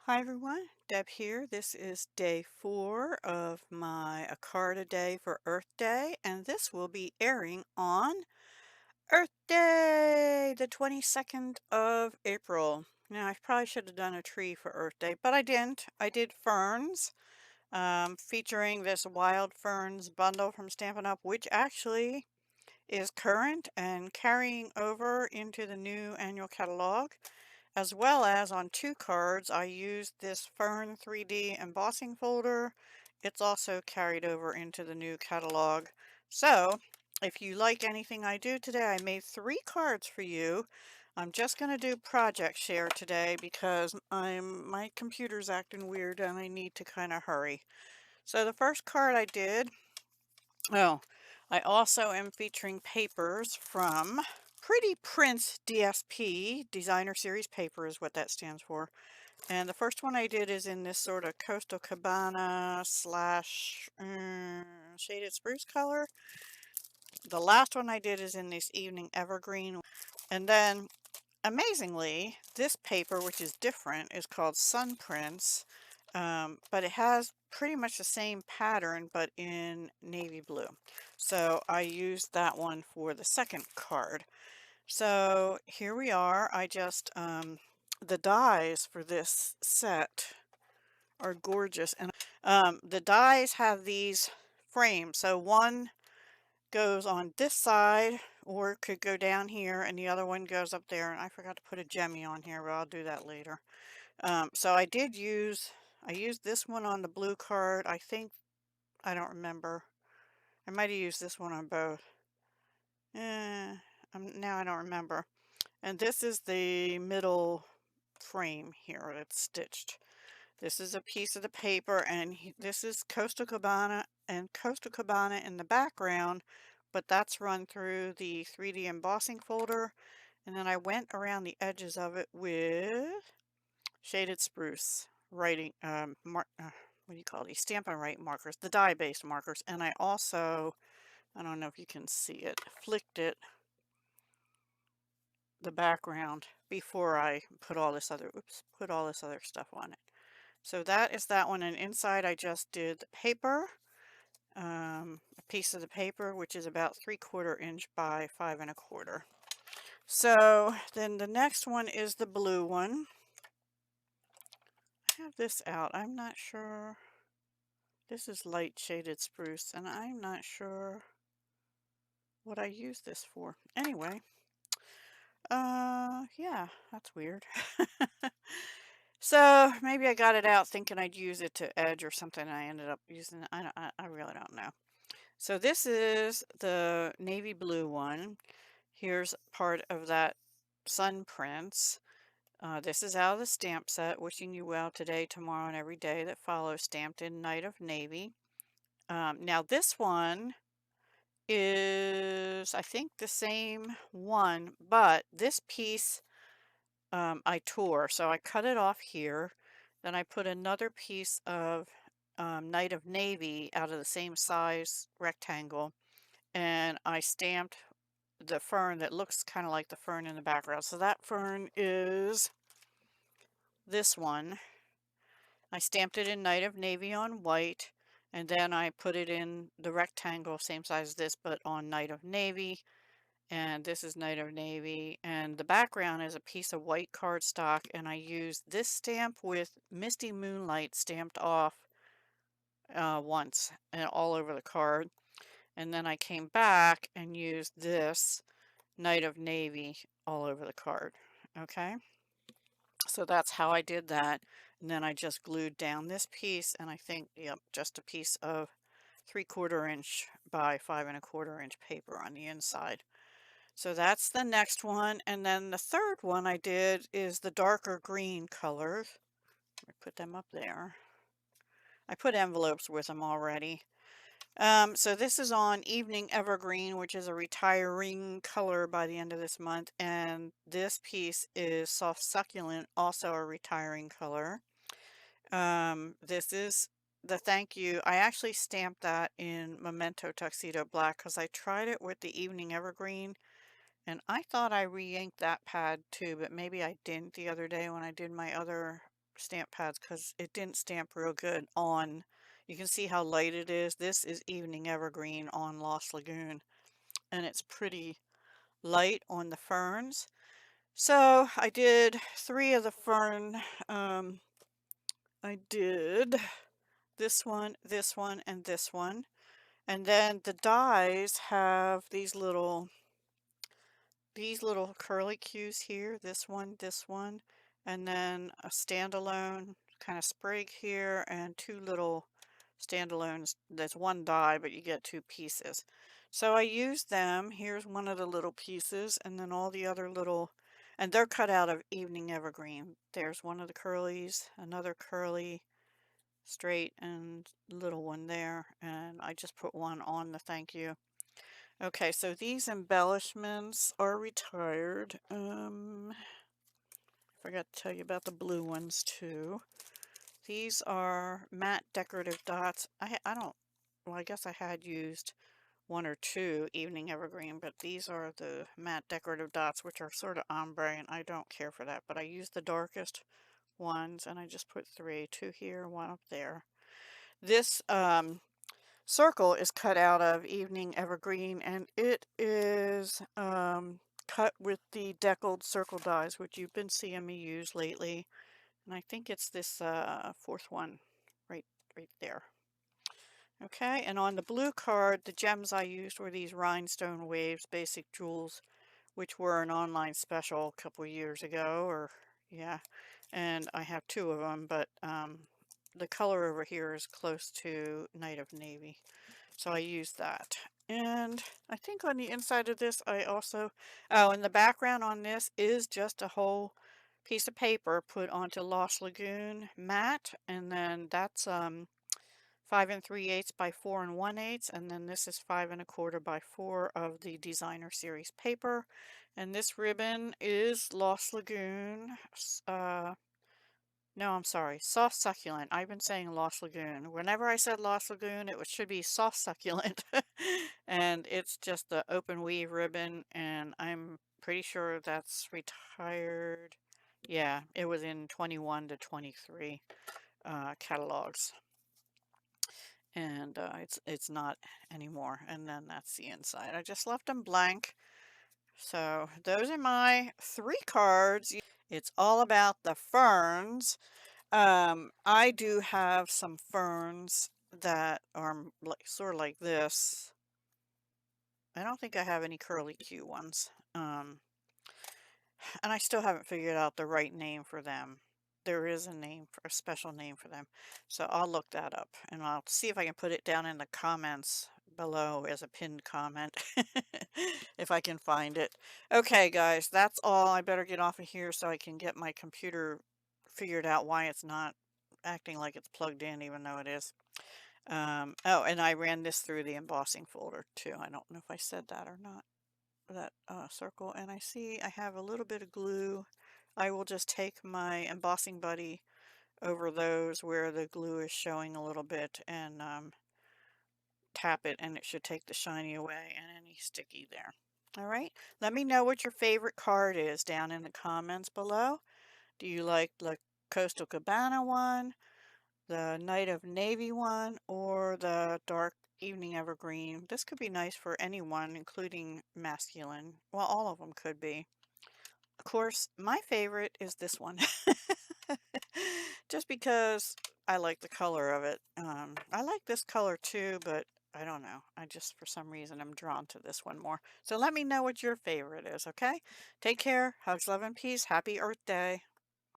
Hi everyone, Deb here. This is day 4 of my A Card a Day for Earth Day, and this will be airing on Earth Day, the 22nd of April. Now, I probably should have done a tree for Earth Day, but I didn't. I did ferns, featuring this Wild Ferns bundle from Stampin' Up, which actually is current and carrying over into the new annual catalog. As well as on 2 cards, I used this Fern 3D embossing folder. It's also carried over into the new catalog. So, if you like anything I do today, I made 3 cards for you. I'm just going to do project share today because my computer's acting weird and I need to kind of hurry. So the first card I did, oh, I also am featuring papers from Pretty Prince DSP, Designer Series Paper is what that stands for. And the first one I did is in this sort of Coastal Cabana slash shaded spruce color. The last one I did is in this Evening Evergreen. And then, amazingly, this paper, which is different, is called Sun Prince. But it has pretty much the same pattern, but in navy blue. So I used that one for the second card. So here we are. The dies for this set are gorgeous. And the dies have these frames. So one goes on this side, or it could go down here, and the other one goes up there. And I forgot to put a jemmy on here, but I'll do that later. So I used this one on the blue card. I don't remember. I might have used this one on both. Now I don't remember. And this is the middle frame here that's stitched. This is a piece of the paper, and this is Coastal Cabana and Coastal Cabana in the background, but that's run through the 3D embossing folder. And then I went around the edges of it with shaded spruce writing, what do you call these? Stampin' Write markers, the dye-based markers. And I also, I don't know if you can see it, flicked it, the background, before I put all this other, put all this other stuff on it. So that is that one, and inside I just did the paper, a piece of the paper, which is about 3/4 inch by 5 1/4. So then the next one is the blue one. I have this out. I'm not sure. This is light shaded spruce, and I'm not sure what I use this for. Anyway, yeah, that's weird. So maybe I got it out thinking I'd use it to edge or something, and I ended up using it. I really don't know. So this is the navy blue one. Here's part of that Sun Prince. This is out of the stamp set, Wishing You Well Today, Tomorrow, and Every Day That Follows, stamped in Night of Navy. Now this one is, I think, the same one, but this piece I tore. So I cut it off here. Then I put another piece of Night of Navy out of the same size rectangle, and I stamped the fern that looks kind of like the fern in the background. So that fern is this one. I stamped it in Night of Navy on white, and then I put it in the rectangle, same size as this, but on Night of Navy. And this is Night of Navy, and the background is a piece of white cardstock, and I used this stamp with Misty Moonlight stamped off once and all over the card. And then I came back and used this Night of Navy all over the card. Okay, so that's how I did that. And then I just glued down this piece, and I think, yep, just a piece of 3/4 inch by 5 1/4 inch paper on the inside. So that's the next one. And then the third one I did is the darker green colors. Let me put them up there. I put envelopes with them already. So this is on Evening Evergreen, which is a retiring color by the end of this month. And this piece is Soft Succulent, also a retiring color. This is the thank you. I actually stamped that in Memento Tuxedo Black because I tried it with the Evening Evergreen. And I thought I re-inked that pad too, but maybe I didn't the other day when I did my other stamp pads because it didn't stamp real good on. You can see how light it is. This is Evening Evergreen on Lost Lagoon, and it's pretty light on the ferns. So I did 3 of the fern. I did this one, and this one. And then the dies have these little curly cues here, this one, and then a standalone kind of sprig here and 2 little standalones. There's 1 die, but you get 2 pieces. So I used them. Here's one of the little pieces, and then all the other little, and they're cut out of Evening Evergreen. There's one of the curlies, another curly, straight, and little one there, and I just put one on the thank you. Okay, so these embellishments are retired. I forgot to tell you about the blue ones too. These are matte decorative dots. I don't, well, I guess I had used 1 or 2 Evening Evergreen, but these are the matte decorative dots, which are sort of ombre, and I don't care for that. But I used the darkest ones, and I just put 3, 2 here, 1 up there. This circle is cut out of Evening Evergreen, and it is cut with the deckled circle dies, which you've been seeing me use lately. And I think it's this 4th one right there. Okay, and on the blue card, the gems I used were these Rhinestone Waves Basic Jewels, which were an online special a couple years ago, or yeah, and I have 2 of them, but the color over here is close to Night of Navy. So I used that. And I think on the inside of this, I also, oh, and the background on this is just a whole piece of paper put onto Lost Lagoon matte. And then that's 5 3/8 by 4 1/8. And then this is 5 1/4 by 4 of the Designer Series paper. And this ribbon is Lost Lagoon. No, I'm sorry. Soft succulent. I've been saying Lost Lagoon. Whenever I said Lost Lagoon, it should be soft succulent. And it's just the open weave ribbon, and I'm pretty sure that's retired. Yeah, it was in 21 to 23 catalogs. And it's not anymore. And then that's the inside. I just left them blank. So those are my 3 cards. It's all about the ferns. I do have some ferns that are like sort of like this. I don't think I have any curly Q ones. And I still haven't figured out the right name for them. There is a name for a special name for them. So I'll look that up and I'll see if I can put it down in the comments below as a pinned comment if I can find it. Okay, guys, that's all. I better get off of here so I can get my computer figured out why it's not acting like it's plugged in even though it is. Oh, and I ran this through the embossing folder too. I don't know if I said that or not. That circle, and I see I have a little bit of glue. I will just take my embossing buddy over those where the glue is showing a little bit and tap it, and it should take the shiny away and any sticky there. All right, let me know what your favorite card is down in the comments below. Do you like the Coastal Cabana one, the Night of Navy one, or the Dark Evening Evergreen? This could be nice for anyone, including masculine. Well, all of them could be. Of course, my favorite is this one. Just because I like the color of it. I like this color too, but I don't know. I just, for some reason, I'm drawn to this one more. So let me know what your favorite is, okay? Take care. Hugs, love, and peace. Happy Earth Day.